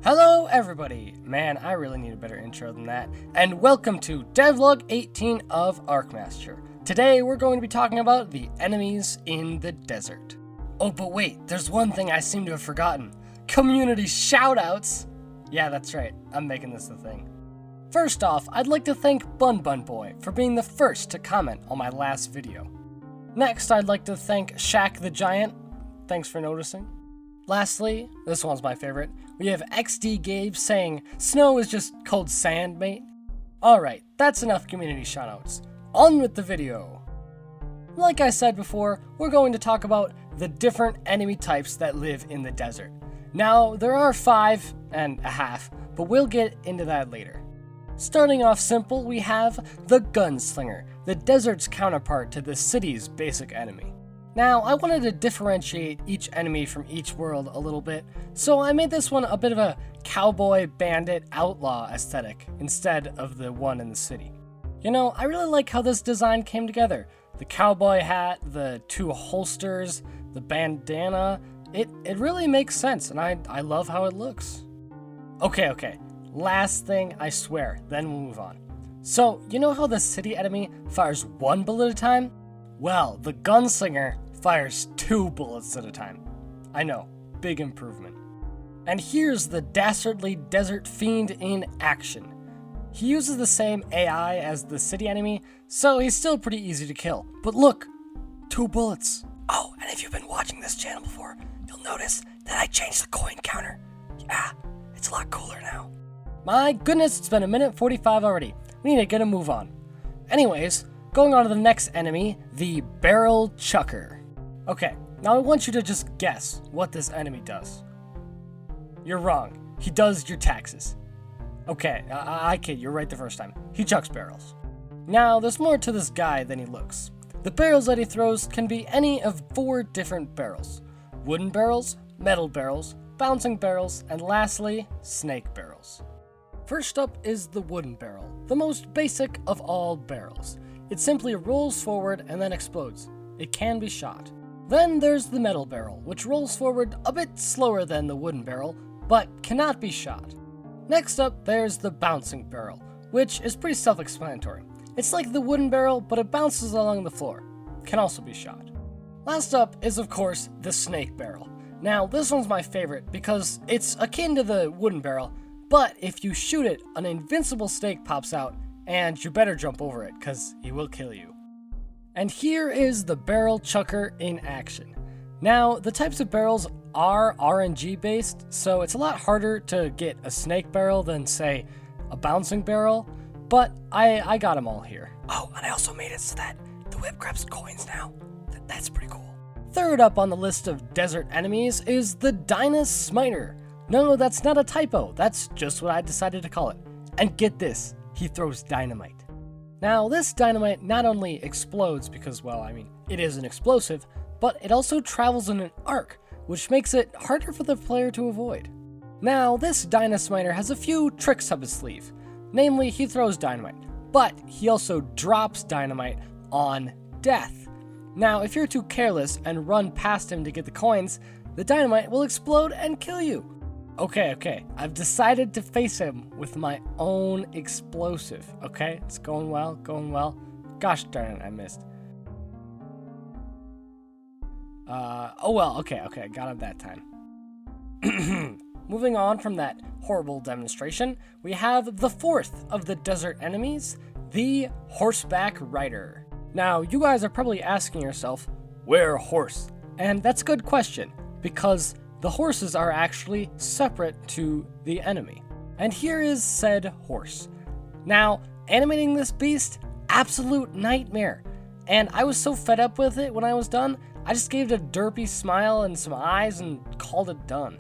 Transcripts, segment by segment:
Hello everybody! Man, I really need a better intro than that. And welcome to Devlog 18 of Arkmaster. Today we're going to be talking about the enemies in the desert. Oh, but wait, there's one thing I seem to have forgotten. Community shoutouts! Yeah, that's right, I'm making this a thing. First off, I'd like to thank Bun Bun Boy for being the first to comment on my last video. Next, I'd like to thank Shaq the Giant. Thanks for noticing. Lastly, this one's my favorite, we have XD Gabe saying, "Snow is just cold sand, mate." Alright, that's enough community shoutouts. On with the video! Like I said before, we're going to talk about the different enemy types that live in the desert. Now, there are 5.5, but we'll get into that later. Starting off simple, we have the Gunslinger, the desert's counterpart to the city's basic enemy. Now, I wanted to differentiate each enemy from each world a little bit, so I made this one a bit of a cowboy, bandit, outlaw aesthetic instead of the one in the city. You know, I really like how this design came together. The cowboy hat, the two holsters, the bandana, it really makes sense, and I love how it looks. Okay, last thing, I swear, then we'll move on. So, you know how the city enemy fires 1 bullet at a time? Well, the Gunslinger fires 2 bullets at a time. I know, big improvement. And here's the dastardly desert fiend in action. He uses the same AI as the city enemy, so he's still pretty easy to kill. But look, 2 bullets. Oh, and if you've been watching this channel before, you'll notice that I changed the coin counter. Yeah, it's a lot cooler now. My goodness, it's been 1:45 already. We need to get a move on. Anyways, going on to the next enemy, the Barrel Chucker. Okay, now I want you to just guess what this enemy does. You're wrong. He does your taxes. Okay, I kid, you're right the first time. He chucks barrels. Now, there's more to this guy than he looks. The barrels that he throws can be any of 4 different barrels. Wooden barrels, metal barrels, bouncing barrels, and lastly, snake barrels. First up is the wooden barrel, the most basic of all barrels. It simply rolls forward and then explodes. It can be shot. Then there's the metal barrel, which rolls forward a bit slower than the wooden barrel, but cannot be shot. Next up, there's the bouncing barrel, which is pretty self-explanatory. It's like the wooden barrel, but it bounces along the floor. Can also be shot. Last up is, of course, the snake barrel. Now, this one's my favorite because it's akin to the wooden barrel, but if you shoot it, an invincible snake pops out, and you better jump over it, because he will kill you. And here is the Barrel Chucker in action. Now, the types of barrels are RNG based, so it's a lot harder to get a snake barrel than, say, a bouncing barrel, but I got them all here. Oh, and I also made it so that the whip grabs coins now. That's pretty cool. Third up on the list of desert enemies is the Dinosmiter. No, that's not a typo, that's just what I decided to call it. And get this, he throws dynamite. Now, this dynamite not only explodes because, well, I mean, it is an explosive, but it also travels in an arc, which makes it harder for the player to avoid. Now, this Dinosmiter has a few tricks up his sleeve. Namely, he throws dynamite, but he also drops dynamite on death. Now, if you're too careless and run past him to get the coins, the dynamite will explode and kill you. Okay, I've decided to face him with my own explosive, okay? It's going well. Gosh darn it, I missed. Oh well, okay, I got him that time. Moving on from that horrible demonstration, we have the 4th of the desert enemies, the Horseback Rider. Now, you guys are probably asking yourself, where horse? And that's a good question, because the horses are actually separate to the enemy. And here is said horse. Now, animating this beast, absolute nightmare. And I was so fed up with it when I was done, I just gave it a derpy smile and some eyes and called it done.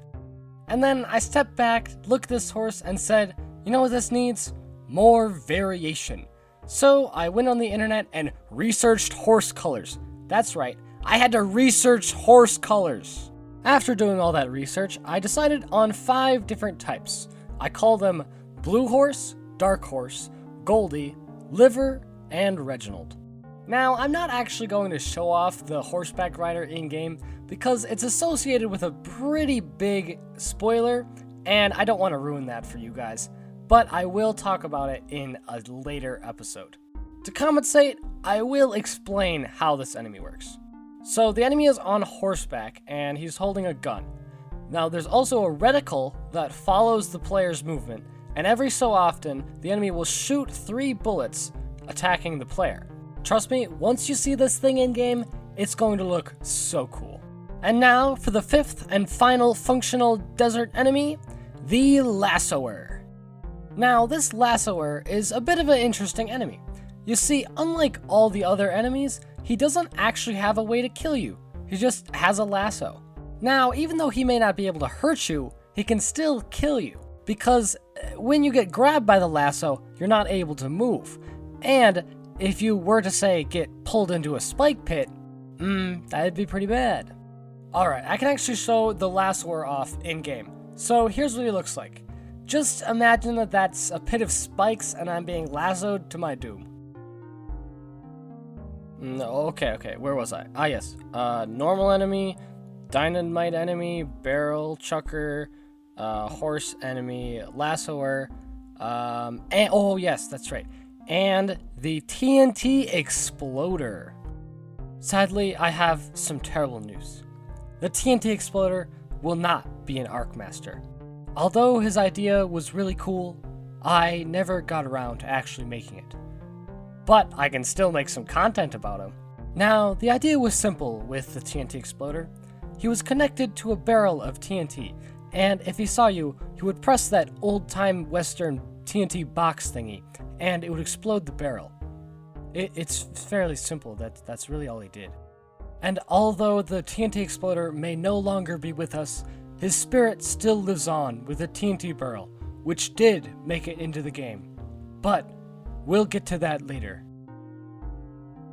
And then I stepped back, looked at this horse, and said, you know what this needs? More variation. So I went on the internet and researched horse colors. That's right, I had to research horse colors. After doing all that research, I decided on 5 different types. I call them Blue Horse, Dark Horse, Goldie, Liver, and Reginald. Now, I'm not actually going to show off the Horseback Rider in-game because it's associated with a pretty big spoiler and I don't want to ruin that for you guys, but I will talk about it in a later episode. To compensate, I will explain how this enemy works. So the enemy is on horseback, and he's holding a gun. Now there's also a reticle that follows the player's movement, and every so often, the enemy will shoot 3 bullets attacking the player. Trust me, once you see this thing in game, it's going to look so cool. And now for the 5th and final functional desert enemy, the Lassoer. Now this Lassoer is a bit of an interesting enemy. You see, unlike all the other enemies, he doesn't actually have a way to kill you. He just has a lasso. Now, even though he may not be able to hurt you, he can still kill you. Because when you get grabbed by the lasso, you're not able to move. And if you were to, say, get pulled into a spike pit, that'd be pretty bad. Alright, I can actually show the Lassoer off in-game. So here's what he looks like. Just imagine that that's a pit of spikes and I'm being lassoed to my doom. Okay, where was I? Ah, yes. Normal enemy, dynamite enemy, barrel chucker, horse enemy, lassoer, and oh yes, that's right. And the TNT Exploder. Sadly, I have some terrible news. The TNT Exploder will not be an arkmaster. Although his idea was really cool, I never got around to actually making it. But I can still make some content about him. Now, the idea was simple with the TNT Exploder. He was connected to a barrel of TNT, and if he saw you, he would press that old-time Western TNT box thingy, and it would explode the barrel. It's fairly simple, that's really all he did. And although the TNT Exploder may no longer be with us, his spirit still lives on with the TNT barrel, which did make it into the game. But we'll get to that later.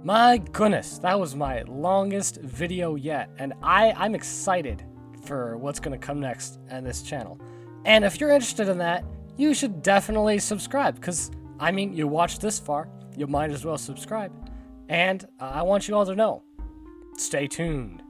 My goodness, that was my longest video yet, and I'm excited for what's going to come next on this channel. And if you're interested in that, you should definitely subscribe, because, I mean, you watched this far, you might as well subscribe. And I want you all to know, stay tuned.